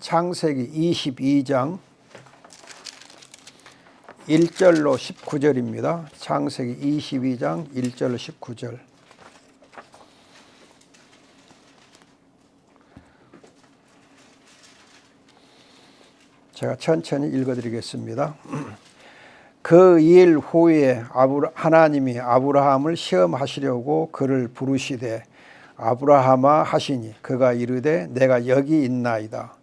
창세기 22장 1절로 19절입니다. 창세기 22장 1절로 19절. 제가 천천히 읽어드리겠습니다. 그 일 후에 하나님이 아브라함을 시험하시려고 그를 부르시되 아브라함아 하시니 그가 이르되 내가 여기 있나이다.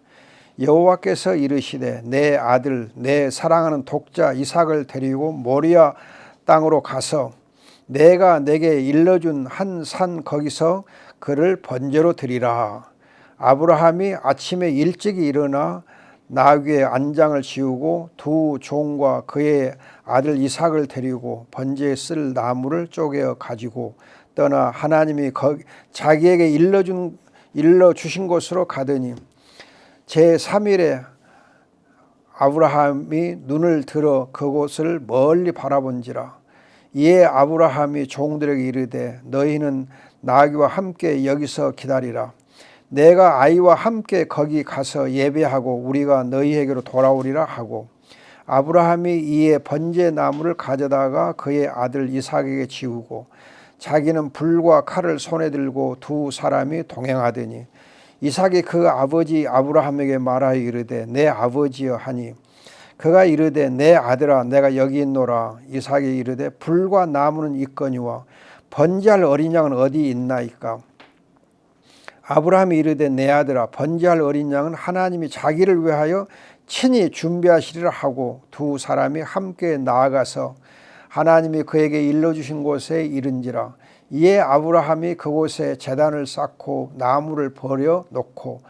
여호와께서 이르시되 내 아들 내 사랑하는 독자 이삭을 데리고 모리아 땅으로 가서 내가 내게 일러준 한 산 거기서 그를 번제로 드리라. 아브라함이 아침에 일찍이 일어나 나귀의 안장을 지우고 두 종과 그의 아들 이삭을 데리고 번제에 쓸 나무를 쪼개어 가지고 떠나 하나님이 자기에게 일러주신 곳으로 가더니 제3일에 아브라함이 눈을 들어 그곳을 멀리 바라본지라. 이에 아브라함이 종들에게 이르되 너희는 나귀와 함께 여기서 기다리라. 내가 아이와 함께 거기 가서 예배하고 우리가 너희에게로 돌아오리라 하고 아브라함이 이에 번제 나무를 가져다가 그의 아들 이삭에게 지우고 자기는 불과 칼을 손에 들고 두 사람이 동행하더니 이삭이 그 아버지 아브라함에게 말하여 이르되 내 아버지여 하니 그가 이르되 내 아들아 내가 여기 있노라. 이삭이 이르되 불과 나무는 있거니와 번제할 어린 양은 어디 있나이까. 아브라함이 이르되 내 아들아 번제할 어린 양은 하나님이 자기를 위하여 친히 준비하시리라 하고 두 사람이 함께 나아가서 하나님이 그에게 일러주신 곳에 이른지라. 이에 아브라함이 그곳에 제단을 쌓고 나무를 버려 놓고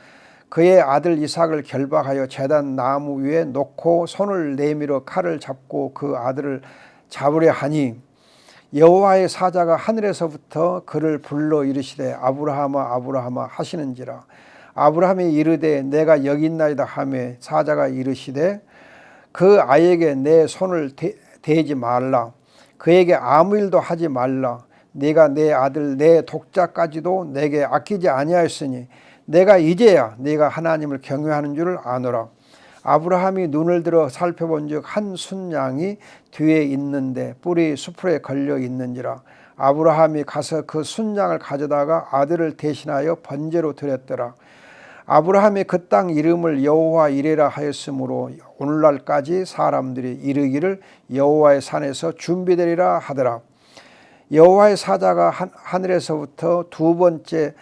그의 아들 이삭을 결박하여 제단 나무 위에 놓고 손을 내밀어 칼을 잡고 그 아들을 잡으려 하니 여호와의 사자가 하늘에서부터 그를 불러 이르시되 아브라함아 아브라함아 하시는지라. 아브라함이 이르되 내가 여기 있나이다 하매 사자가 이르시되 그 아이에게 내 손을 대지 말라. 그에게 아무 일도 하지 말라. 네가 내 아들 내 독자까지도 내게 아끼지 아니하였으니 내가 이제야 네가 하나님을 경외하는 줄을 아노라. 아브라함이 눈을 들어 살펴본즉 한 순양이 뒤에 있는데 뿔이 수풀에 걸려 있는지라. 아브라함이 가서 그 순양을 가져다가 아들을 대신하여 번제로 드렸더라. 아브라함이 그 땅 이름을 여호와 이레라 하였으므로 오늘날까지 사람들이 이르기를 여호와의 산에서 준비되리라 하더라. 여호와의 사자가 하늘에서부터 두 번째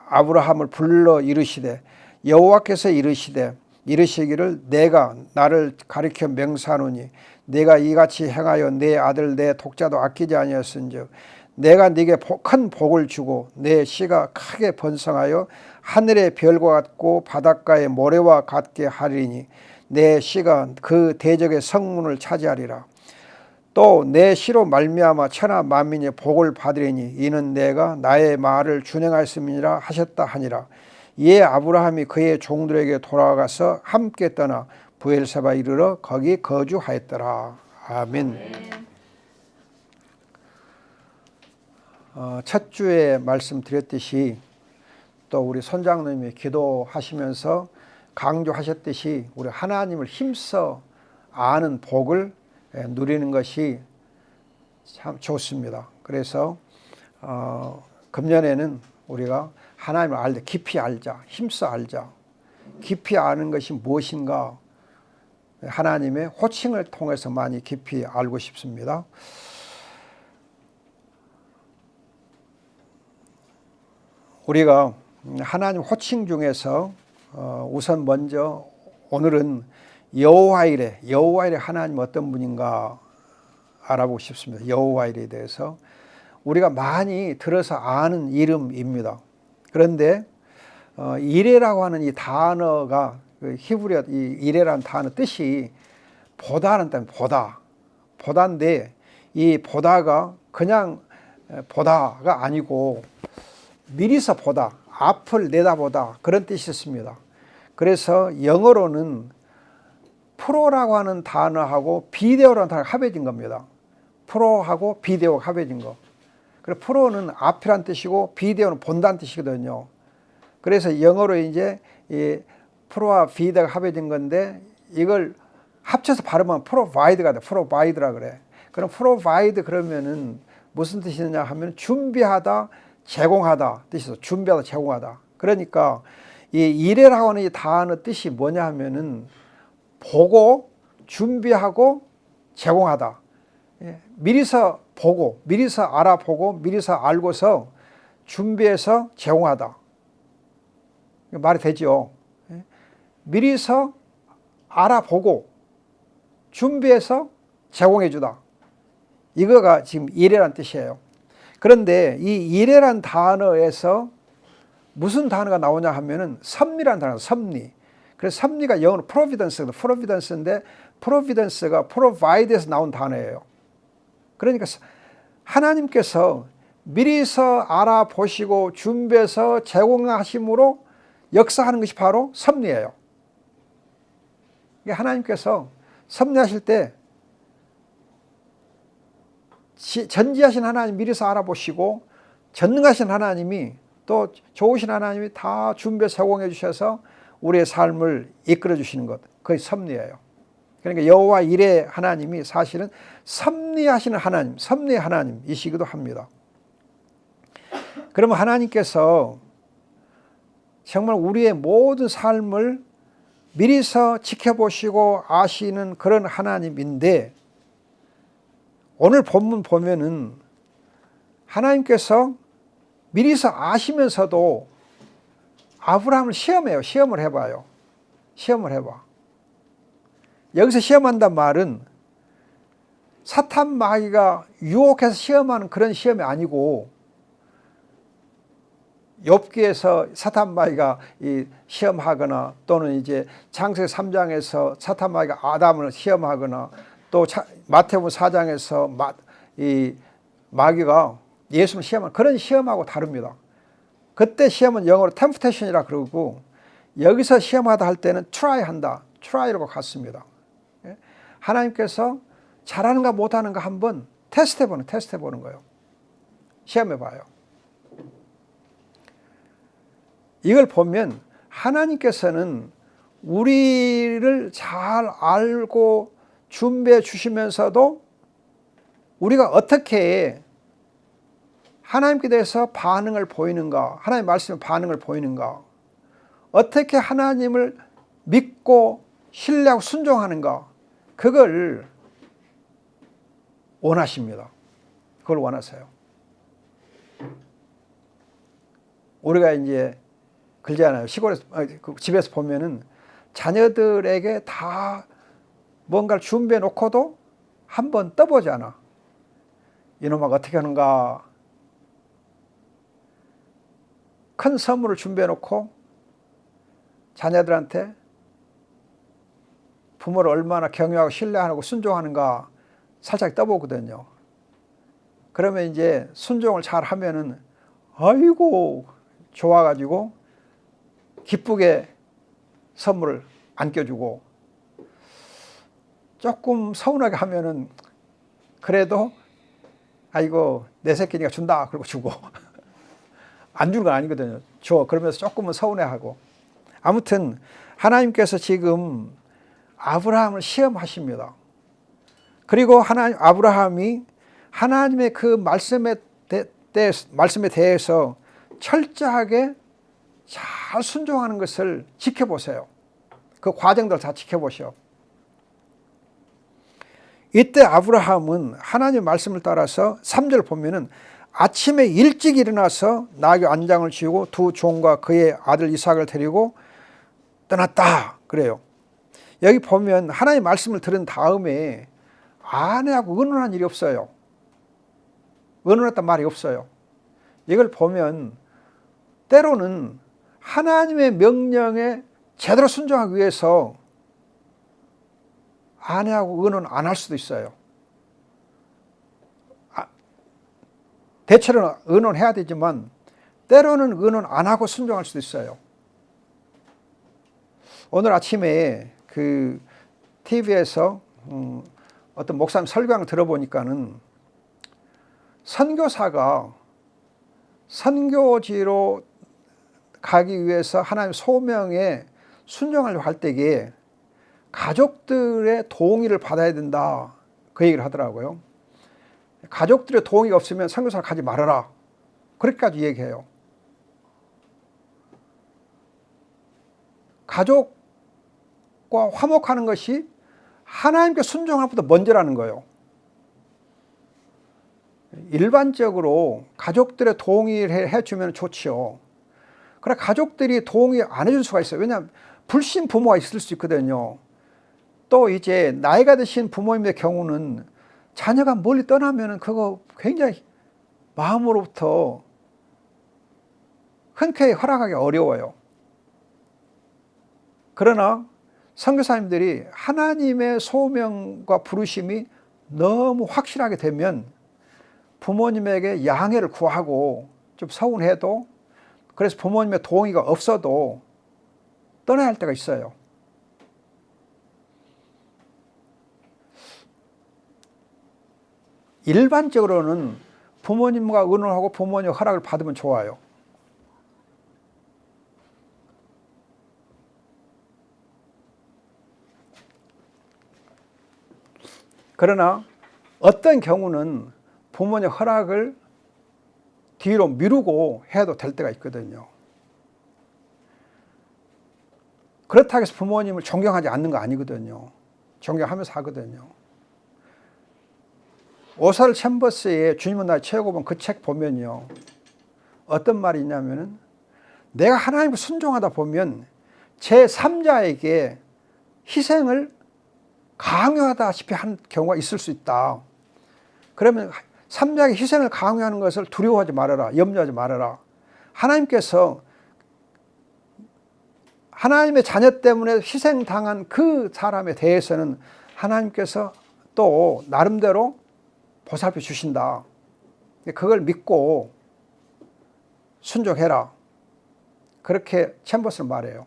아브라함을 불러 이르시되 여호와께서 이르시기를 내가 나를 가리켜 맹세하노니 내가 이같이 행하여 내 아들 내 독자도 아끼지 아니하였은즉 내가 네게 큰 복을 주고 내 씨가 크게 번성하여 하늘의 별과 같고 바닷가의 모래와 같게 하리니 내 씨가 그 대적의 성문을 차지하리라. 또 내 씨로 말미암아 천하 만민이 복을 받으리니 이는 내가 나의 말을 준행하였음이니라 하셨다 하니라. 이에 아브라함이 그의 종들에게 돌아가서 함께 떠나 브엘세바 이르러 거기 거주하였더라. 아멘. 첫 주에 말씀드렸듯이 또 우리 선장님이 기도하시면서 강조하셨듯이 우리 하나님을 힘써 아는 복을 누리는 것이 참 좋습니다. 그래서 금년에는 우리가 하나님을 알 때 깊이 알자, 힘써 알자. 깊이 아는 것이 무엇인가? 하나님의 호칭을 통해서 많이 깊이 알고 싶습니다. 우리가 하나님 호칭 중에서 우선 먼저 오늘은 여호와 이레 하나님 어떤 분인가 알아보고 싶습니다. 여호와 이레에 대해서 우리가 많이 들어서 아는 이름입니다. 그런데 이레라고 하는 이 단어가 히브리어 이 이레라는 단어 뜻이 보다는 뜻, 보다인데 이 보다가 그냥 보다가 아니고 미리서 보다, 앞을 내다보다 그런 뜻이 있습니다. 그래서 영어로는 프로라고 하는 단어하고 비데오라는 단어가 합해진 겁니다. 프로하고 비데오가 합해진 거. 그래서 프로는 앞이란 뜻이고 비데오는 본다는 뜻이거든요. 그래서 영어로 이제 이 프로와 비드가 합해진 건데 이걸 합쳐서 발음하면 provide가 돼. provide라 그래. 그럼 provide 그러면은 무슨 뜻이냐 하면 준비하다, 제공하다 뜻이죠. 준비하다, 제공하다. 그러니까 이 이래라고 하는 이 단어 뜻이 뭐냐 하면은 보고, 준비하고, 제공하다. 미리서 보고, 미리서 알아보고, 미리서 알고서 준비해서 제공하다. 말이 되죠. 미리서 알아보고 준비해서 제공해 주다. 이거가 지금 이래란 뜻이에요. 그런데 이 이래란 단어에서 무슨 단어가 나오냐 하면은 섭리란 단어가 섭리. 그래서 섭리가 영어로 providence인데 providence가 provide에서 나온 단어예요. 그러니까 하나님께서 미리서 알아보시고 준비해서 제공하심으로 역사하는 것이 바로 섭리예요. 하나님께서 섭리하실 때 전지하신 하나님 미리서 알아보시고 전능하신 하나님이 또 좋으신 하나님이 다 준비해서 제공해 주셔서 우리의 삶을 이끌어 주시는 것, 그게 섭리예요. 그러니까 여호와 이레 하나님이 사실은 섭리하시는 하나님, 섭리의 하나님이시기도 합니다. 그러면 하나님께서 정말 우리의 모든 삶을 미리서 지켜보시고 아시는 그런 하나님인데, 오늘 본문 보면은 하나님께서 미리서 아시면서도 아브라함을 시험해요. 시험을 해봐요. 시험을 해봐. 여기서 시험한단 말은 사탄 마귀가 유혹해서 시험하는 그런 시험이 아니고, 욥기에서 사탄 마귀가 시험하거나 또는 이제 창세기 3장에서 사탄 마귀가 아담을 시험하거나 또 마태복음 4장에서 이 마귀가 예수를 시험하는 그런 시험하고 다릅니다. 그때 시험은 영어로 temptation이라 그러고, 여기서 시험하다 할 때는 try 한다. try라고 같습니다. 하나님께서 잘하는가 못하는가 한번 테스트 해보는 거예요. 시험해봐요. 이걸 보면 하나님께서는 우리를 잘 알고 준비해 주시면서도 우리가 어떻게 하나님께 대해서 반응을 보이는가, 하나님 말씀에 반응을 보이는가, 어떻게 하나님을 믿고 신뢰하고 순종하는가, 그걸 원하십니다. 그걸 원하세요. 우리가 이제 그러잖아요. 시골에서, 집에서 보면은 자녀들에게 다 뭔가를 준비해 놓고도 한번 떠보지 않아. 이놈아 어떻게 하는가. 큰 선물을 준비해 놓고 자녀들한테 부모를 얼마나 경외하고 신뢰하고 순종하는가 살짝 떠보거든요. 그러면 이제 순종을 잘 하면은 아이고 좋아가지고 기쁘게 선물을 안겨주고, 조금 서운하게 하면은 그래도 아이고 내 새끼니까 준다 그러고 주고 안 주는 건 아니거든요. 줘. 그러면서 조금은 서운해하고. 아무튼 하나님께서 지금 아브라함을 시험하십니다. 그리고 아브라함이 하나님의 그 말씀에 대해서 철저하게 잘 순종하는 것을 지켜보세요. 그 과정들 다 지켜보시오. 이때 아브라함은 하나님의 말씀을 따라서 3절 보면은 아침에 일찍 일어나서 나귀 안장을 지우고 두 종과 그의 아들 이삭을 데리고 떠났다 그래요. 여기 보면 하나님의 말씀을 들은 다음에 아내하고 의논한 일이 없어요. 의논했단 말이 없어요. 이걸 보면 때로는 하나님의 명령에 제대로 순종하기 위해서 아내하고 의논 안 할 수도 있어요. 대체로는 의논해야 되지만 때로는 의논 안 하고 순종할 수도 있어요. 오늘 아침에 그 TV에서 어떤 목사님 설교를 들어보니까는 선교사가 선교지로 가기 위해서 하나님 소명에 순종하려고 할 때에 가족들의 동의를 받아야 된다. 그 얘기를 하더라고요. 가족들의 동의가 없으면 선교사를 가지 말아라. 그렇게까지 얘기해요. 가족과 화목하는 것이 하나님께 순종하는 것보다 먼저라는 거예요. 일반적으로 가족들의 동의를 해주면 좋지요. 그러나 가족들이 동의 안 해줄 수가 있어요. 왜냐하면 불신 부모가 있을 수 있거든요. 또 이제 나이가 드신 부모님의 경우는 자녀가 멀리 떠나면 그거 굉장히 마음으로부터 흔쾌히 허락하기 어려워요. 그러나 선교사님들이 하나님의 소명과 부르심이 너무 확실하게 되면 부모님에게 양해를 구하고 좀 서운해도, 그래서 부모님의 동의가 없어도 떠나야 할 때가 있어요. 일반적으로는 부모님과 의논하고 부모님의 허락을 받으면 좋아요. 그러나 어떤 경우는 부모님의 허락을 뒤로 미루고 해도 될 때가 있거든요. 그렇다고 해서 부모님을 존경하지 않는 거 아니거든요. 존경하면서 하거든요. 오살 챔버스의 주님은 나의 최고봉 그 책 보면요, 어떤 말이 있냐면은, 내가 하나님께 순종하다 보면 제3자에게 희생을 강요하다시피 한 경우가 있을 수 있다. 그러면 3자에게 희생을 강요하는 것을 두려워하지 말아라. 염려하지 말아라. 하나님께서 하나님의 자녀 때문에 희생당한 그 사람에 대해서는 하나님께서 또 나름대로 보살펴 주신다. 그걸 믿고 순종해라. 그렇게 챔버스는 말해요.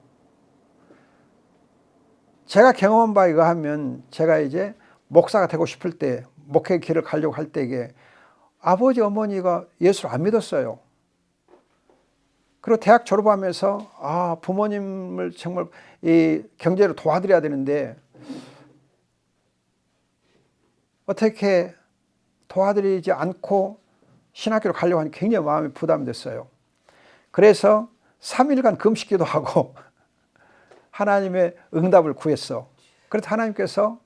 제가 경험한 바에 의하면 제가 이제 목사가 되고 싶을 때, 목회 길을 가려고 할 때에 아버지 어머니가 예수를 안 믿었어요. 그리고 대학 졸업하면서 부모님을 정말 이 경제로 도와드려야 되는데 어떻게 도와드리지 않고 신학교를 가려고 하니 굉장히 마음이 부담이 됐어요. 그래서 3일간 금식기도 하고 하나님의 응답을 구했어. 그래서 하나님께서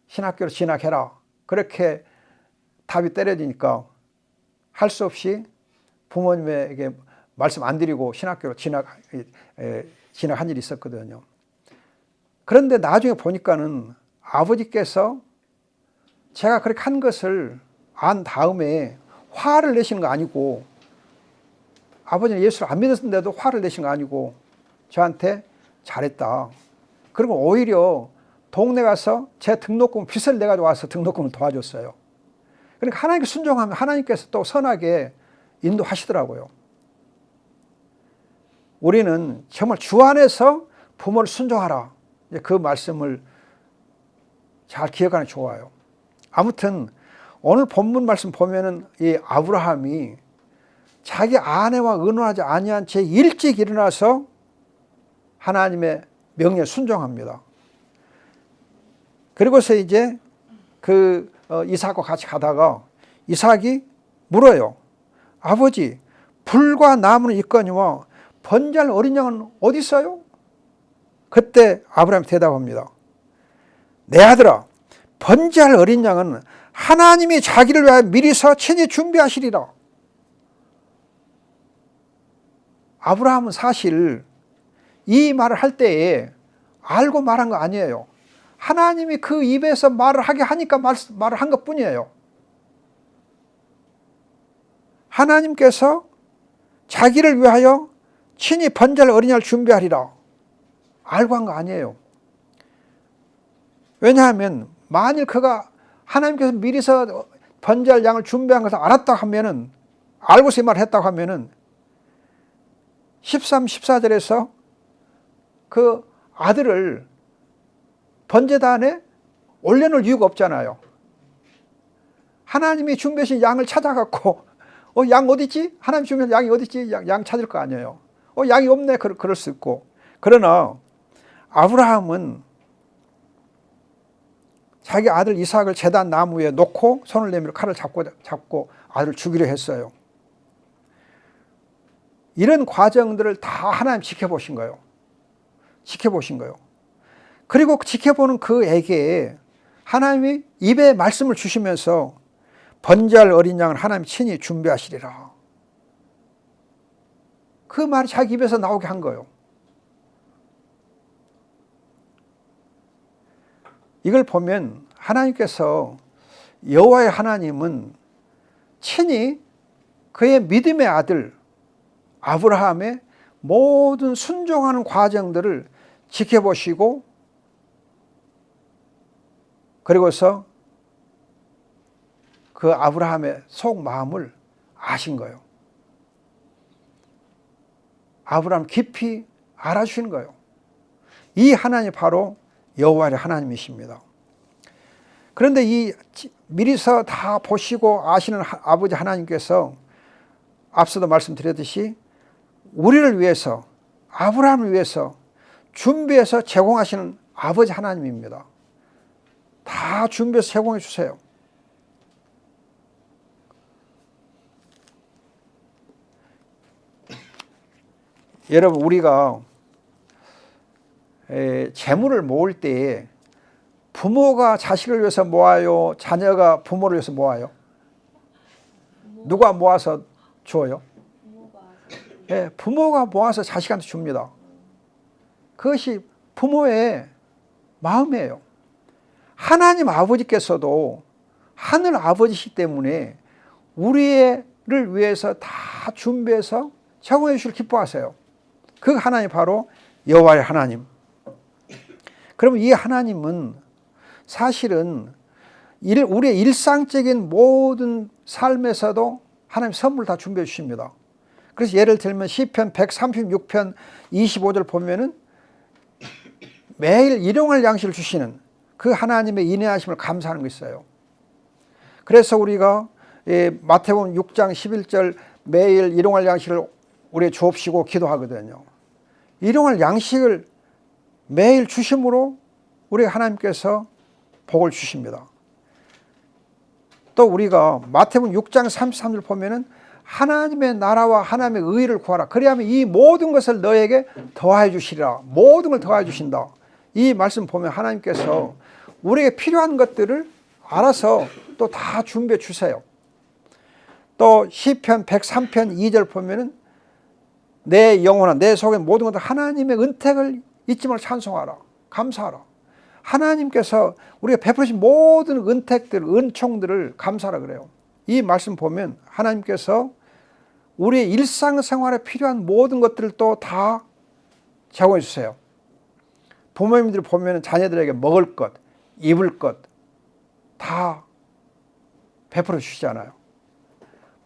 신학교로 진학해라. 그렇게 답이 때려지니까 할 수 없이 부모님에게 말씀 안 드리고 신학교로 진학한 일이 있었거든요. 그런데 나중에 보니까는 아버지께서 제가 그렇게 한 것을 안 다음에 화를 내시는 거 아니고, 아버지는 예수를 안 믿었는데도 화를 내신 거 아니고 저한테 잘했다. 그리고 오히려 동네 가서 제 등록금 빚을 내가지고 와서 등록금을 도와줬어요. 그러니까 하나님께 순종하면 하나님께서 또 선하게 인도하시더라고요. 우리는 정말 주 안에서 부모를 순종하라. 그 말씀을 잘 기억하는 게 좋아요. 아무튼 오늘 본문 말씀 보면은 이 아브라함이 자기 아내와 의논하지 아니한 채 일찍 일어나서 하나님의 명령에 순종합니다. 그리고서 이제 이삭과 같이 가다가 이삭이 물어요. 아버지, 불과 나무는 있거니와 번제할 어린 양은 어디 있어요? 그때 아브라함이 대답합니다. 내 아들아, 번제할 어린 양은 하나님이 자기를 위하여 미리서 친히 준비하시리라. 아브라함은 사실 이 말을 할 때에 알고 말한 거 아니에요. 하나님이 그 입에서 말을 하게 하니까 말을 한 것뿐이에요. 하나님께서 자기를 위하여 친히 번제할 어린 양을 준비하리라. 알고 한 거 아니에요. 왜냐하면 만일 그가 하나님께서 미리서 번제할 양을 준비한 것을 알았다 하면은, 알고서 이 말을 했다고 하면은 13, 14절에서 그 아들을 번제단에 올려놓을 이유가 없잖아요. 하나님이 준비하신 양을 찾아갖고 양 어디 있지? 하나님 주면 양이 어디 있지? 양 찾을 거 아니에요. 양이 없네. 그럴 수 있고. 그러나 아브라함은 자기 아들 이삭을 제단 나무 위에 놓고 손을 내밀어 칼을 잡고 아들을 죽이려 했어요. 이런 과정들을 다 하나님 지켜보신 거예요. 지켜보신 거예요. 그리고 지켜보는 그에게 하나님이 입에 말씀을 주시면서 번제할 어린 양을 하나님 친히 준비하시리라. 그 말이 자기 입에서 나오게 한 거예요. 이걸 보면 하나님께서 여호와의 하나님은 친히 그의 믿음의 아들 아브라함의 모든 순종하는 과정들을 지켜보시고 그리고서 그 아브라함의 속마음을 아신 거예요. 아브라함 깊이 알아주신 거예요. 이 하나님이 바로 여호와의 하나님이십니다. 그런데 이 미리서 다 보시고 아시는 아버지 하나님께서 앞서도 말씀드렸듯이 우리를 위해서 아브라함을 위해서 준비해서 제공하시는 아버지 하나님입니다. 다 준비해서 제공해 주세요. 여러분 우리가 재물을 모을 때에 부모가 자식을 위해서 모아요? 자녀가 부모를 위해서 모아요? 누가 모아서 줘요? 부모가 모아서 자식한테 줍니다. 그것이 부모의 마음이에요. 하나님 아버지께서도 하늘 아버지시기 때문에 우리를 위해서 다 준비해서 제공해 주시길 기뻐하세요. 그 하나님이 바로 여호와의 하나님. 그러면 이 하나님은 사실은 우리의 일상적인 모든 삶에서도 하나님 선물 다 준비해 주십니다. 그래서 예를 들면 시편 136편 25절 보면은 매일 일용할 양식을 주시는 그 하나님의 인내하심을 감사하는 거 있어요. 그래서 우리가 마태복음 6장 11절 매일 일용할 양식을 우리에 주옵시고 기도하거든요. 일용할 양식을 매일 주심으로 우리 하나님께서 복을 주십니다. 또 우리가 마태복음 6장 33절 보면은 하나님의 나라와 하나님의 의를 구하라. 그리하면 이 모든 것을 너에게 더해 주시리라. 모든 걸 더해 주신다. 이 말씀 보면 하나님께서 우리에게 필요한 것들을 알아서 또 다 준비해 주세요. 또 시편 103편 2절 보면은 내 영혼아 내 속에 모든 것들 하나님의 은택을 잊지 말고 찬송하라. 감사하라. 하나님께서 우리가 베푸신 모든 은택들, 은총들을 감사하라 그래요. 이 말씀 보면 하나님께서 우리의 일상생활에 필요한 모든 것들을 또 다 제공해 주세요. 부모님들이 보면 자녀들에게 먹을 것, 입을 것 다 베풀어 주시잖아요.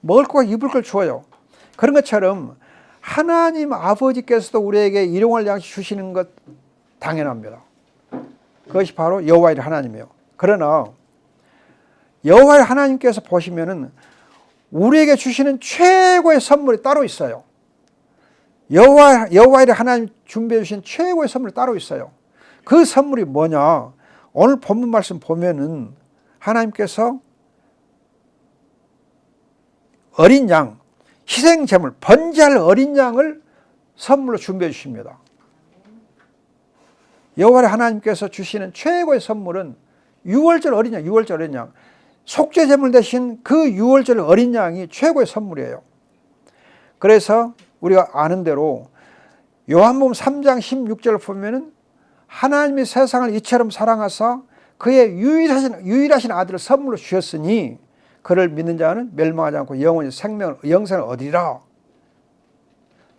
먹을 것, 입을 걸 주어요. 그런 것처럼 하나님 아버지께서도 우리에게 일용할 양식 주시는 것 당연합니다. 그것이 바로 여호와의 하나님이에요. 그러나 여호와의 하나님께서 보시면은 우리에게 주시는 최고의 선물이 따로 있어요. 여호와의 하나님 준비해 주신 최고의 선물이 따로 있어요. 그 선물이 뭐냐? 오늘 본문 말씀 보면은 하나님께서 어린 양, 희생제물, 번제할 어린 양을 선물로 준비해 주십니다. 여호와의 하나님께서 주시는 최고의 선물은 유월절 어린 양, 유월절 어린 양. 속죄 제물 대신 그 유월절 어린 양이 최고의 선물이에요. 그래서 우리가 아는 대로 요한복음 3장 16절을 보면은 하나님이 세상을 이처럼 사랑하사 그의 유일하신 아들을 선물로 주셨으니 그를 믿는 자는 멸망하지 않고 영생을 얻으리라.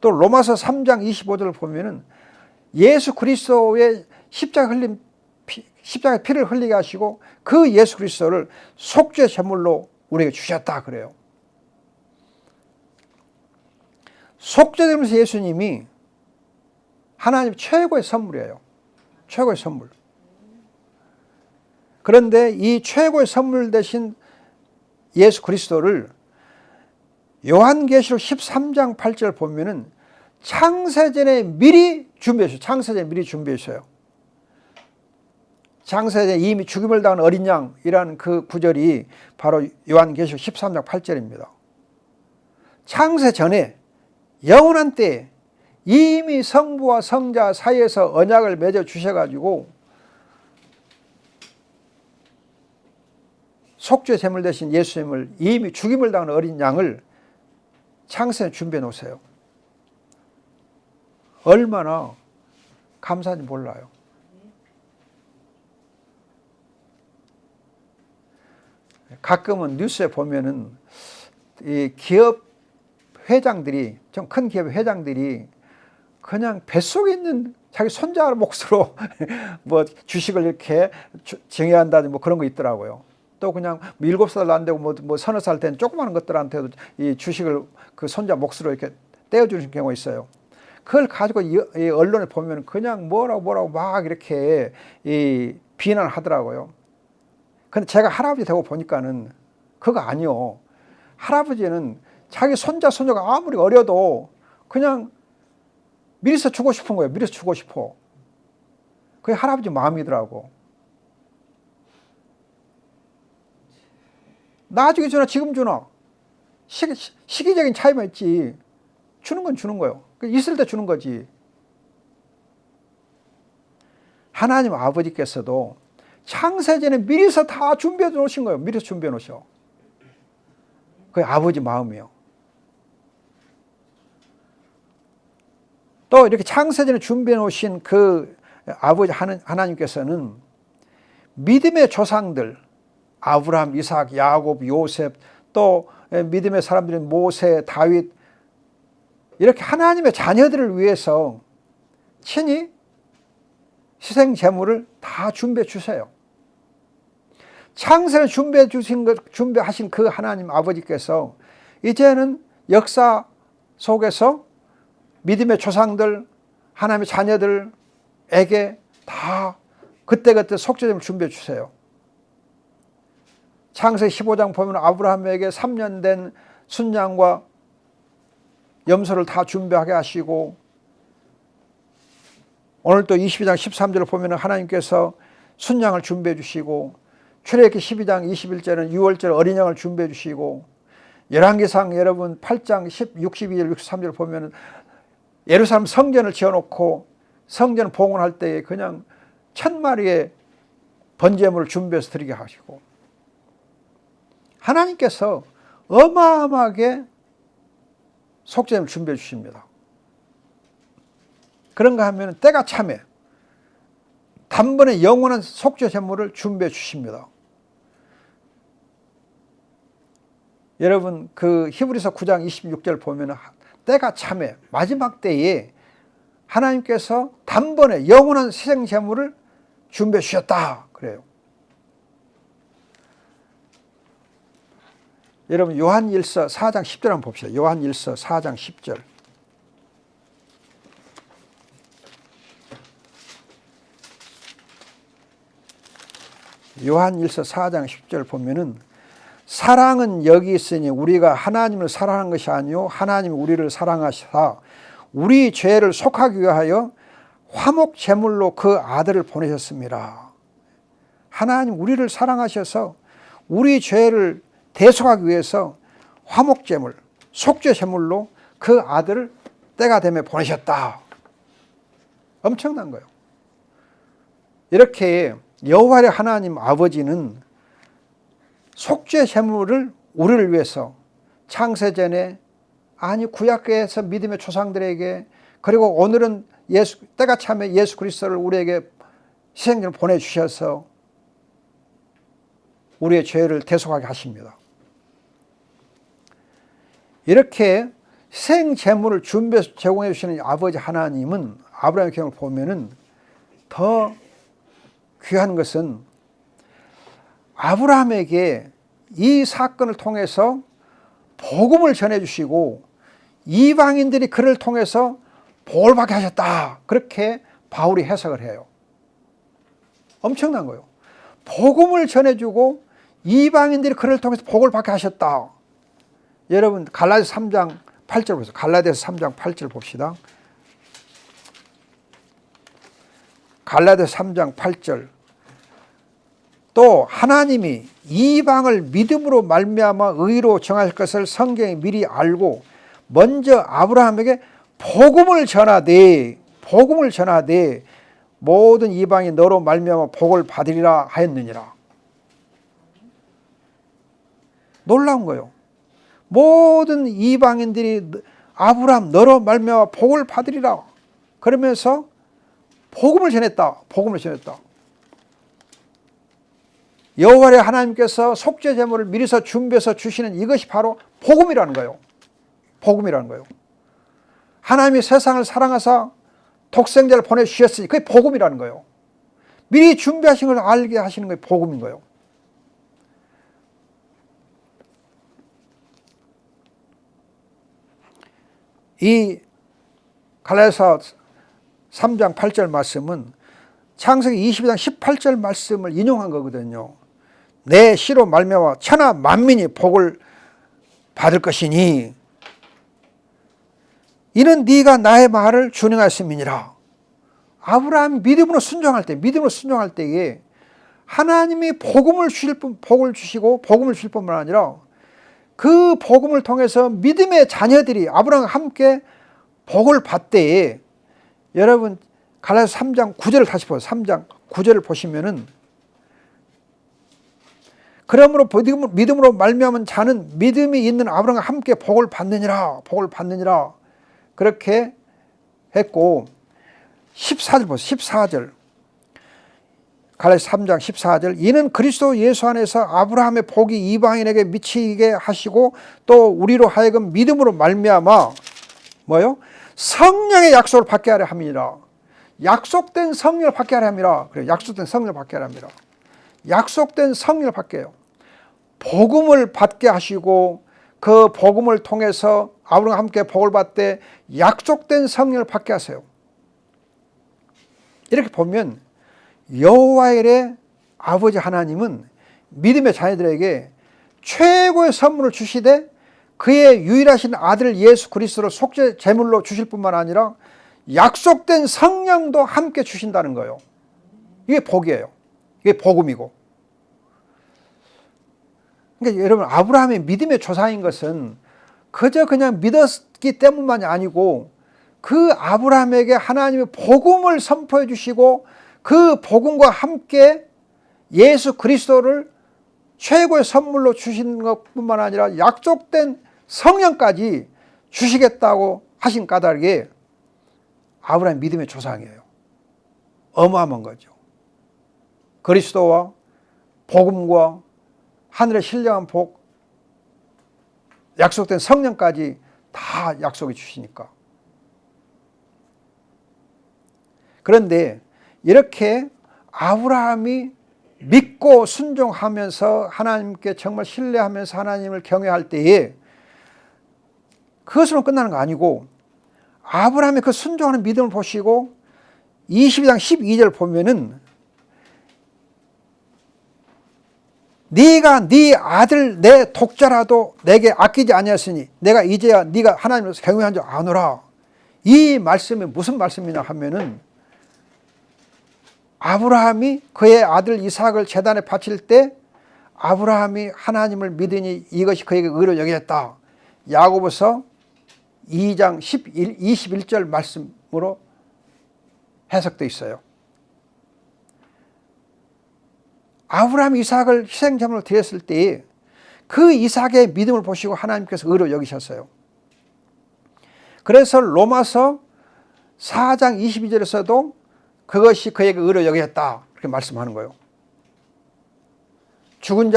또 로마서 3장 25절을 보면은 예수 그리스도의 십자가의 피를 흘리게 하시고 그 예수 그리스도를 속죄 제물로 우리에게 주셨다 그래요. 속죄되면서 예수님이 하나님 최고의 선물이에요. 최고의 선물. 그런데 이 최고의 선물 대신 예수 그리스도를 요한계시록 13장 8절 보면은 창세전에 미리 준비했어요. 창세전에 미리 준비했어요. 창세전에 이미 죽임을 당한 어린 양이라는 그 구절이 바로 요한계시록 13장 8절입니다. 창세전에 영원한 때에 이미 성부와 성자 사이에서 언약을 맺어 주셔가지고 속죄 제물 대신 예수님을 이미 죽임을 당한 어린 양을 창세전에 준비해 놓으세요. 얼마나 감사한지 몰라요. 가끔은 뉴스에 보면은 이 기업 회장들이, 좀 큰 기업 회장들이 그냥 뱃속에 있는 자기 손자 몫으로 뭐 주식을 이렇게 증여한다든지 뭐 그런 거 있더라고요. 또 그냥 7살 안 되고 뭐 서너 살 된 조그마한 것들한테도 이 주식을 그 손자 몫으로 이렇게 떼어주는 경우가 있어요. 그걸 가지고 이 언론에 보면 그냥 뭐라고 막 이렇게 비난을 하더라고요. 근데 제가 할아버지 되고 보니까는 그거 아니요. 할아버지는 자기 손자가 아무리 어려도 그냥 미리서 주고 싶은 거예요. 미리서 주고 싶어. 그게 할아버지 마음이더라고. 나중에 주나 지금 주나 시기적인 차이만 있지. 주는 건 주는 거예요. 있을 때 주는 거지. 하나님 아버지께서도 창세전에 미리서 다 준비해 놓으신 거예요. 미리서 준비해 놓으셔. 그게 아버지 마음이에요. 또 이렇게 창세전에 준비해 놓으신 그 아버지 하나님께서는 믿음의 조상들, 아브라함, 이삭, 야곱, 요셉, 또 믿음의 사람들인 모세, 다윗, 이렇게 하나님의 자녀들을 위해서 친히 희생 제물을 다 준비해 주세요. 창세를 준비하신 그 하나님 아버지께서 이제는 역사 속에서 믿음의 조상들, 하나님의 자녀들에게 다 그때그때 속죄제물을 준비해 주세요. 창세기 15장 보면 아브라함에게 3년 된 순양과 염소를 다 준비하게 하시고, 오늘 또 22장 13절을 보면 하나님께서 순양을 준비해 주시고, 출애굽기 12장 21절은 6월절 어린 양을 준비해 주시고, 열왕기상 여러분 8장 62절 63절 보면 예루살렘 성전을 지어놓고 성전 봉헌할 때에 그냥 1000마리의 번제물을 준비해서 드리게 하시고, 하나님께서 어마어마하게 속죄제물을 준비해 주십니다. 그런가 하면 때가 참에 단번에 영원한 속죄제물을 준비해 주십니다. 여러분 그 히브리서 9장 26절 보면 때가 참에 마지막 때에 하나님께서 단번에 영원한 희생제물을 준비해 주셨다 그래요. 여러분 요한일서 4장 10절 한번 봅시다. 요한일서 4장 10절. 요한일서 4장 10절 보면은 사랑은 여기 있으니 우리가 하나님을 사랑한 것이 아니요 하나님이 우리를 사랑하시사 우리 죄를 속하기 위하여 화목 제물로 그 아들을 보내셨습니다. 하나님 우리를 사랑하셔서 우리 죄를 대속하기 위해서 화목 제물, 속죄 제물로 그 아들을 때가 되면 보내셨다. 엄청난 거예요. 이렇게 여호와의 하나님 아버지는 속죄 제물을 우리를 위해서 창세전에, 아니 구약에서 믿음의 조상들에게, 그리고 오늘은 때가 차면 예수 그리스도를 우리에게 희생제를 보내주셔서 우리의 죄를 대속하게 하십니다. 이렇게 희생제물을 준비해서 제공해 주시는 아버지 하나님은, 아브라함의 경우를 보면은 더 귀한 것은 아브라함에게 이 사건을 통해서 복음을 전해주시고 이방인들이 그를 통해서 복을 받게 하셨다. 그렇게 바울이 해석을 해요. 엄청난 거예요. 복음을 전해주고 이방인들이 그를 통해서 복을 받게 하셨다. 여러분 갈라디아서 3장 8절 보세요. 갈라디아서 3장 8절 봅시다. 갈라디아서 3장 8절. 또 하나님이 이방을 믿음으로 말미암아 의로 정할 것을 성경이 미리 알고 먼저 아브라함에게 복음을 전하되 모든 이방이 너로 말미암아 복을 받으리라 하였느니라. 놀라운 거예요. 모든 이방인들이 아브라함 너로 말미암아 복을 받으리라 그러면서 복음을 전했다. 여호와의 하나님께서 속죄 제물을 미리서 준비해서 주시는 이것이 바로 복음이라는 거예요. 하나님이 세상을 사랑하사 독생자를 보내주셨으니 그게 복음이라는 거예요. 미리 준비하신 걸 알게 하시는 게 복음인 거예요. 이 갈라디아서 3장 8절 말씀은 창세기 22장 18절 말씀을 인용한 거거든요. 내 씨로 말미암아 천하 만민이 복을 받을 것이니 이는 네가 나의 말을 준행하였음이니라. 아브라함이 믿음으로 순종할 때에 하나님이 복을 주시고 복음을 주실 뿐만 아니라 그 복음을 통해서 믿음의 자녀들이 아브라함과 함께 복을 받되, 여러분 갈라디아서 3장 9절을 다시 보세요. 3장 9절을 보시면은 그러므로 믿음으로 말미암은 자는 믿음이 있는 아브라함과 함께 복을 받느니라 그렇게 했고, 14절 보세요. 14절 갈라디아서 3장 14절 이는 그리스도 예수 안에서 아브라함의 복이 이방인에게 미치게 하시고 또 우리로 하여금 믿음으로 말미암아 뭐요? 성령의 약속을 받게 하려 함이니라. 약속된 성령을 받게 하려 함이라. 그래, 약속된 성령을 받게 하려 함이라. 약속된 성령을 받게 해요. 복음을 받게 하시고 그 복음을 통해서 아브라함과 함께 복을 받되 약속된 성령을 받게 하세요. 이렇게 보면 여호와의 아버지 하나님은 믿음의 자녀들에게 최고의 선물을 주시되 그의 유일하신 아들 예수 그리스도를 속죄 제물로 주실 뿐만 아니라 약속된 성령도 함께 주신다는 거예요. 이게 복이에요. 이게 복음이고. 그러니까 여러분, 아브라함의 믿음의 조상인 것은 그저 그냥 믿었기 때문만이 아니고 그 아브라함에게 하나님의 복음을 선포해 주시고 그 복음과 함께 예수 그리스도를 최고의 선물로 주신 것뿐만 아니라 약속된 성령까지 주시겠다고 하신 까닭에 아브라함 믿음의 조상이에요. 어마어마한 거죠. 그리스도와 복음과 하늘의 신령한 복, 약속된 성령까지 다 약속해 주시니까. 그런데 이렇게 아브라함이 믿고 순종하면서 하나님께 정말 신뢰하면서 하나님을 경외할 때에 그것으로 끝나는 거 아니고 아브라함의 그 순종하는 믿음을 보시고 22장 12절 보면은 네가 네 아들 내 독자라도 내게 아끼지 아니하였으니 내가 이제야 네가 하나님을 경외한 줄 아노라. 이 말씀이 무슨 말씀이냐 하면은 아브라함이 그의 아들 이삭을 제단에 바칠 때 아브라함이 하나님을 믿으니 이것이 그에게 의로 여겼다. 야고보서 2장 21절 말씀으로 해석되어 있어요. 아브라함이 이삭을 희생제물로 드렸을 때 그 이삭의 믿음을 보시고 하나님께서 의로 여기셨어요. 그래서 로마서 4장 22절에서도 그것이 그에게 의로 여겼다 그렇게 말씀하는 거예요. 죽은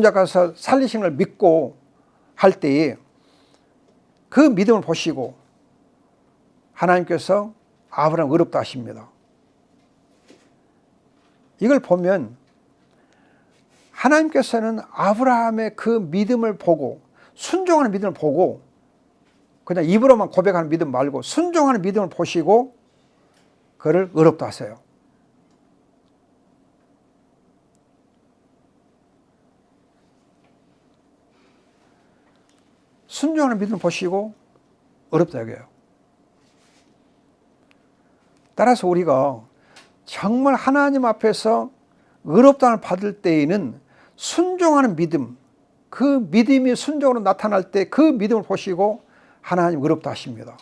자가서 살리신 걸 믿고 할 때에 그 믿음을 보시고 하나님께서 아브라함 의롭다 하십니다. 이걸 보면 하나님께서는 아브라함의 그 믿음을 보고 순종하는 믿음을 보고 그냥 입으로만 고백하는 믿음 말고 순종하는 믿음을 보시고 그를 의롭다 하세요. 순종하는 믿음을 보시고 어렵다 이거예요. 따라서 우리가 정말 하나님 앞에서 의롭다함을 받을 때에는 순종하는 믿음, 그 믿음이 순종으로 나타날 때 그 믿음을 보시고 하나님 의롭다 하십니다.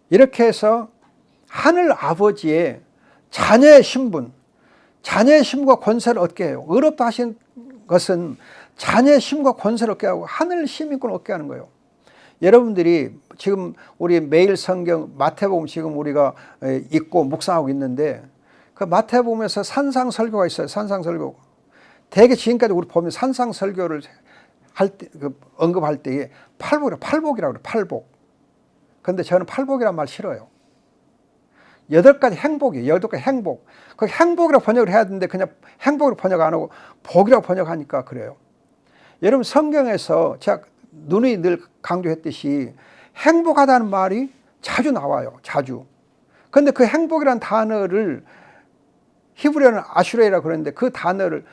이렇게 해서 하늘 아버지의 자녀의 신분, 자녀의 신분과 권세를 얻게 해요. 의롭다 하신 것은 자녀의 신분과 권세를 얻게 하고 하늘 시민권을 얻게 하는 거예요. 여러분들이 지금 우리 매일 성경 마태복음 지금 우리가 읽고 묵상하고 있는데 그 마태복음에서 산상설교가 있어요. 산상설교. 대개 지금까지 우리 보면 산상설교를 할 때, 언급할 때에 팔복이라고 그래요. 팔복. 그런데 저는 팔복이란 말 싫어요. 8가지 행복이에요. 8가지 행복. 그 행복이라고 번역을 해야 되는데 그냥 행복으로 번역 안 하고 복이라고 번역하니까 그래요. 여러분 성경에서 제가 누누이 늘 강조했듯이 행복하다는 말이 자주 나와요. 자주. 그런데 그 행복이라는 단어를 히브리어는 아슈레이라고 그러는데 그 단어를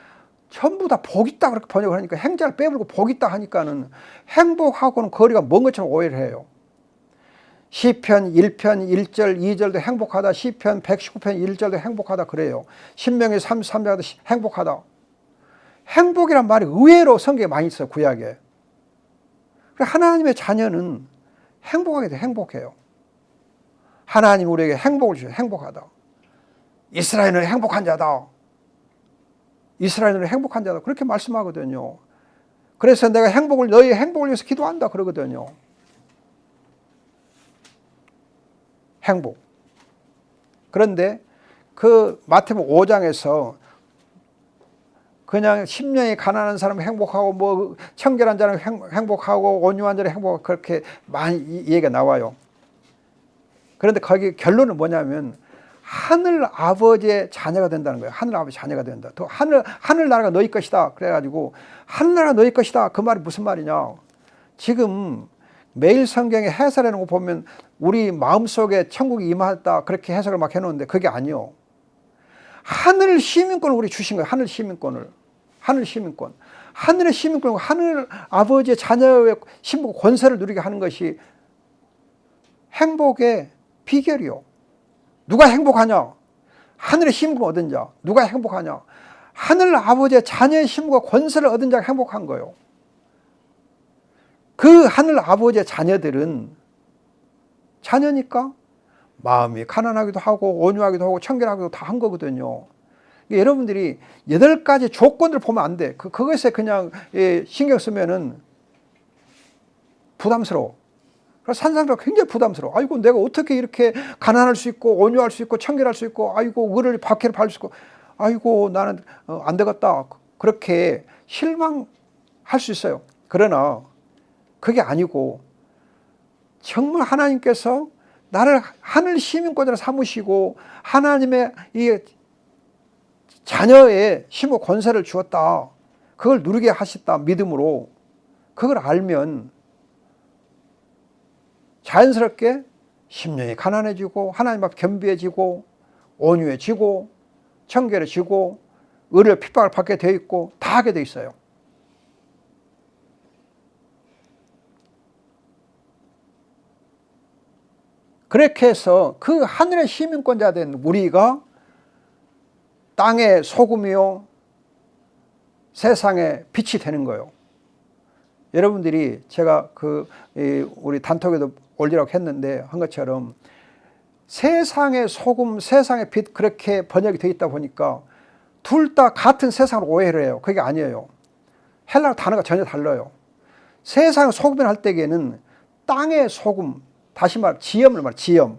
전부 다 복 있다 그렇게 번역을 하니까 행자를 빼버리고 복 있다 하니까는 행복하고는 거리가 먼 것처럼 오해를 해요. 시편 1편 1절 2절도 행복하다. 시편 119편 1절도 행복하다 그래요. 신명기 33절도 행복하다. 행복이란 말이 의외로 성경에 많이 있어요. 구약에. 하나님의 자녀는 행복하게 돼. 행복해요. 하나님 우리에게 행복을 주셔요. 행복하다. 이스라엘은 행복한 자다. 이스라엘은 행복한 자다. 그렇게 말씀하거든요. 그래서 내가 너희의 행복을 위해서 기도한다 그러거든요. 행복. 그런데 그 마태복음 5장에서 그냥 심령이 가난한 사람은 행복하고 뭐 청결한 자는 행복하고 온유한 자는 행복하고 그렇게 많이 얘기가 나와요. 그런데 거기 결론은 뭐냐면 하늘 아버지의 자녀가 된다는 거예요. 하늘 아버지 자녀가 된다. 또 하늘 나라가 너희 것이다. 그래가지고 하늘 나라가 너희 것이다. 그 말이 무슨 말이냐? 지금 매일 성경에 해설해놓은 거 보면 우리 마음속에 천국이 임하다 그렇게 해석을 막 해놓는데 그게 아니요. 하늘 시민권을 우리 주신 거예요. 하늘 시민권을. 하늘 시민권. 하늘의 시민권과 하늘 아버지의 자녀의 신분 권세를 누리게 하는 것이 행복의 비결이요. 누가 행복하냐? 하늘의 시민권을 얻은 자. 누가 행복하냐? 하늘 아버지의 자녀의 신분과 권세를 얻은 자가 행복한 거예요. 그 하늘 아버지의 자녀들은 자녀니까 마음이 가난하기도 하고 온유하기도 하고 청결하기도 다 한 거거든요. 여러분들이 8가지 조건들을 보면 안 돼. 그것에 그냥 신경 쓰면은 부담스러워. 그래서 산상들은 굉장히 부담스러워. 아이고 내가 어떻게 이렇게 가난할 수 있고 온유할 수 있고 청결할 수 있고 아이고 의를 박해를 받을 수 있고 아이고 나는 안 되겠다. 그렇게 실망할 수 있어요. 그러나 그게 아니고 정말 하나님께서 나를 하늘 시민권으로 삼으시고 하나님의 이 자녀의 심호 권세를 주었다. 그걸 누리게 하셨다. 믿음으로. 그걸 알면 자연스럽게 심령이 가난해지고 하나님 앞 겸비해지고 온유해지고 청결해지고 의를 핍박을 받게 되어 있고 다 하게 되어 있어요. 그렇게 해서 그 하늘의 시민권자 된 우리가 땅의 소금이요 세상의 빛이 되는 거예요. 여러분들이 제가 우리 단톡에도 올리라고 했는데 한 것처럼 세상의 소금, 세상의 빛 그렇게 번역이 되어 있다 보니까 둘 다 같은 세상을 오해를 해요. 그게 아니에요. 헬라어 단어가 전혀 달라요. 세상의 소금을 할 때에는 땅의 소금, 다시 말해 지염을 말해 지염.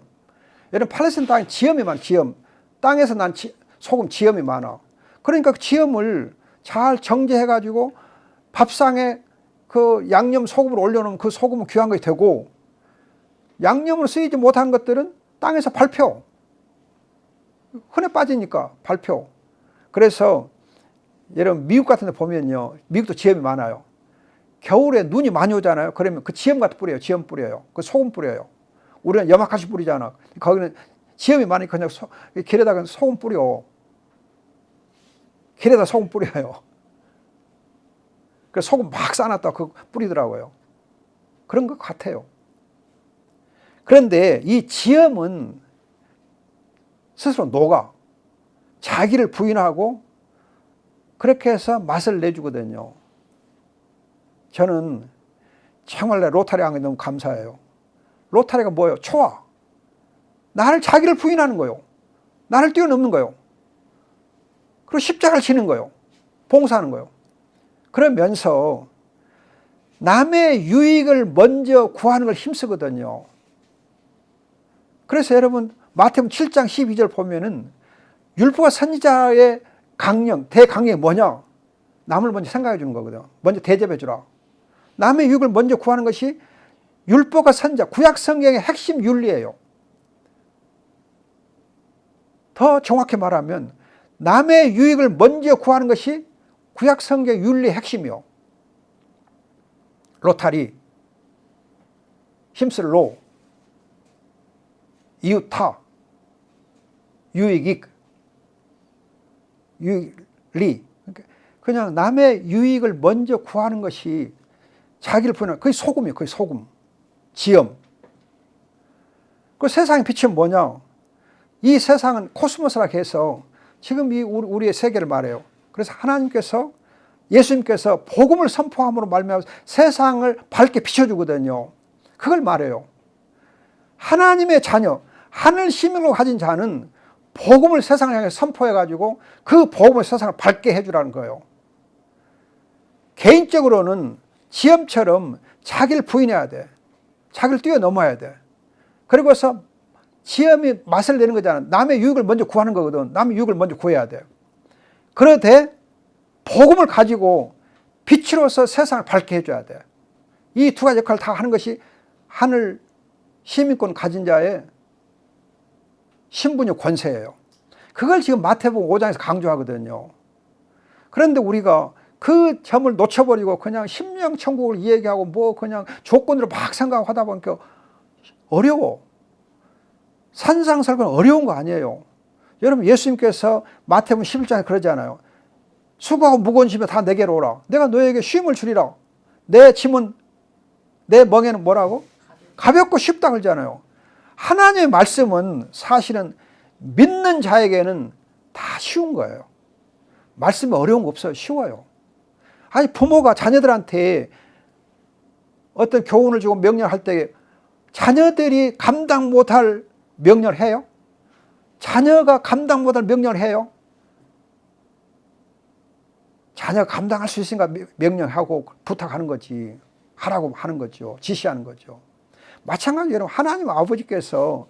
여러분 팔레스타인 땅에 지염이 많아. 지염. 땅에서 난 소금 지염이 많아. 그러니까 그 지염을 잘 정제해 가지고 밥상에 그 양념 소금을 올려놓으면 그 소금은 귀한 것이 되고 양념으로 쓰이지 못한 것들은 땅에서 밟혀. 흔해 빠지니까 밟혀. 그래서 여러분 미국 같은 데 보면요. 미국도 지염이 많아요. 겨울에 눈이 많이 오잖아요. 그러면 그 지염 같은 뿌려요. 지염 뿌려요. 그 소금 뿌려요. 우리는 염화가시 뿌리잖아. 거기는 지염이 많으니까 그냥 길에다가 소금 뿌려. 길에다 소금 뿌려요. 그 소금 막 싸놨다 그 뿌리더라고요. 그런 것 같아요. 그런데 이 지엄은 스스로 녹아 자기를 부인하고 그렇게 해서 맛을 내주거든요. 저는 정말 로타리 한 게 너무 감사해요. 로타리가 뭐예요? 초아. 나를 자기를 부인하는 거예요. 나를 뛰어넘는 거예요. 그리고 십자가를 지는 거예요. 봉사하는 거예요. 그러면서 남의 유익을 먼저 구하는 걸 힘쓰거든요. 그래서 여러분 마태복음 7장 12절 보면은 율법과 선지자의 강령, 대강령이 뭐냐? 남을 먼저 생각해 주는 거거든. 먼저 대접해 주라. 남의 유익을 먼저 구하는 것이 율법과 선지자, 구약 성경의 핵심 윤리예요. 더 정확히 말하면 남의 유익을 먼저 구하는 것이 구약 성경 윤리의 핵심이요. 로타리, 힘쓸 로, 이웃타, 유익익, 유익리. 그냥 남의 유익을 먼저 구하는 것이 자기를 부인하는, 그게 소금이에요. 그게 소금, 지엄. 그 세상의 빛은 뭐냐? 이 세상은 코스모스라고 해서 지금 이 우리의 세계를 말해요. 그래서 하나님께서 예수님께서 복음을 선포함으로 말미암아 세상을 밝게 비춰주거든요. 그걸 말해요. 하나님의 자녀, 하늘 시민으로 가진 자는 복음을 세상을 향해 선포해가지고 그 복음을 세상을 밝게 해주라는 거예요. 개인적으로는 지엄처럼 자기를 부인해야 돼. 자기를 뛰어넘어야 돼. 그리고서 지엄이 맛을 내는 거잖아. 남의 유익을 먼저 구하는 거거든. 남의 유익을 먼저 구해야 돼. 그러되 복음을 가지고 빛으로서 세상을 밝게 해줘야 돼. 이 두 가지 역할을 다 하는 것이 하늘 시민권 가진 자의 신분의 권세예요. 그걸 지금 마태복음 5장에서 강조하거든요. 그런데 우리가 그 점을 놓쳐버리고 그냥 심령천국을 얘기하고 뭐 그냥 조건으로 막 생각하다 보니까 어려워. 산상설교는 어려운 거 아니에요. 여러분 예수님께서 마태복음 11장에 그러잖아요. 수고하고 무거운 짐을 다 내게로 오라. 내가 너에게 쉼을 주리라. 내 짐은 내 멍에는 뭐라고? 가볍고 쉽다 그러잖아요. 하나님의 말씀은 사실은 믿는 자에게는 다 쉬운 거예요. 말씀이 어려운 거 없어요. 쉬워요. 아니 부모가 자녀들한테 어떤 교훈을 주고 명령할 때 자녀들이 감당 못할 명령을 해요? 자녀가 감당 못할 명령을 해요? 자녀가 감당할 수 있으니까 명령하고 부탁하는 거지. 하라고 하는 거죠. 지시하는 거죠. 마찬가지로 여러분 하나님 아버지께서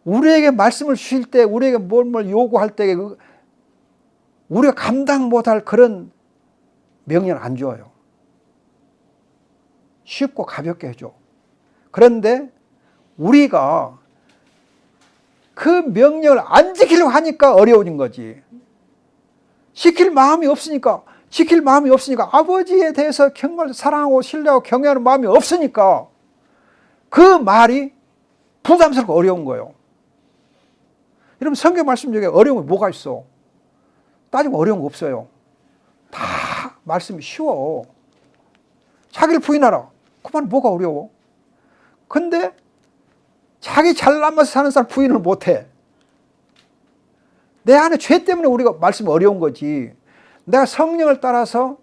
우리에게 말씀을 주실 때 우리에게 뭘 요구할 때 우리가 감당 못할 그런 명령을 안 줘요. 쉽고 가볍게 해줘. 그런데 우리가 그 명령을 안 지키려고 하니까 어려워진 거지. 지킬 마음이 없으니까 아버지에 대해서 정말 사랑하고 신뢰하고 경외하는 마음이 없으니까 그 말이 부담스럽고 어려운 거예요. 여러분 성경 말씀 중에 어려운 게 뭐가 있어? 따지면 어려운 거 없어요. 다 말씀이 쉬워. 자기를 부인하라. 그 말 뭐가 어려워? 근데 자기 잘나면서 사는 사람 부인을 못해. 내 안에 죄 때문에 우리가 말씀이 어려운 거지. 내가 성령을 따라서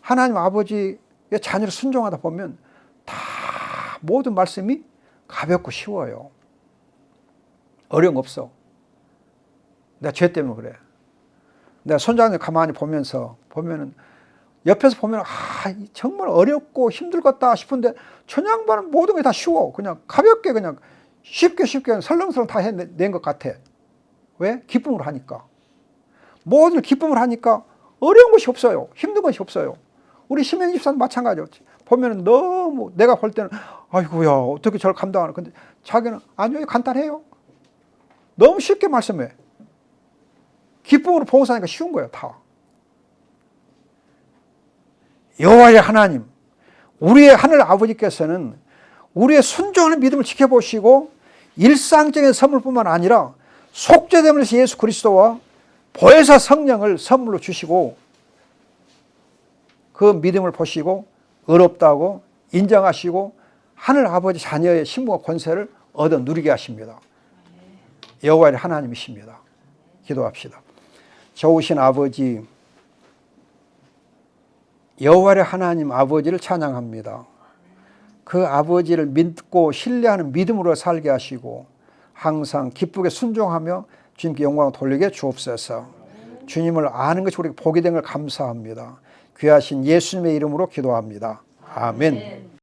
하나님 아버지의 자녀를 순종하다 보면 다 모든 말씀이 가볍고 쉬워요. 어려운 거 없어. 내가 죄 때문에 그래. 내가 손자님 가만히 보면은 옆에서 보면 정말 어렵고 힘들겠다 싶은데 저 양반은 모든 게 다 쉬워. 그냥 가볍게 그냥 쉽게 설렁설렁 다 해낸 것 같아. 왜? 기쁨으로 하니까. 모든 기쁨을 하니까 어려운 것이 없어요. 힘든 것이 없어요. 우리 심혜영 집사도 마찬가지죠. 보면은 너무 내가 볼 때는 아이고야 어떻게 저를 감당하나. 근데 자기는 아니요 간단해요. 너무 쉽게 말씀해. 기쁨으로 봉사하니까 쉬운 거예요. 다. 여호와의 하나님, 우리의 하늘 아버지께서는 우리의 순종하는 믿음을 지켜보시고 일상적인 선물뿐만 아니라 속죄됨으로써 예수 그리스도와 보혜사 성령을 선물로 주시고 그 믿음을 보시고 의롭다고 인정하시고 하늘 아버지 자녀의 신분과 권세를 얻어 누리게 하십니다. 여호와의 하나님이십니다. 기도합시다. 좋으신 아버지, 여호와의 하나님 아버지를 찬양합니다. 그 아버지를 믿고 신뢰하는 믿음으로 살게 하시고 항상 기쁘게 순종하며 주님께 영광을 돌리게 주옵소서. 주님을 아는 것이 우리에게 복이 된 걸 감사합니다. 귀하신 예수님의 이름으로 기도합니다. 아멘.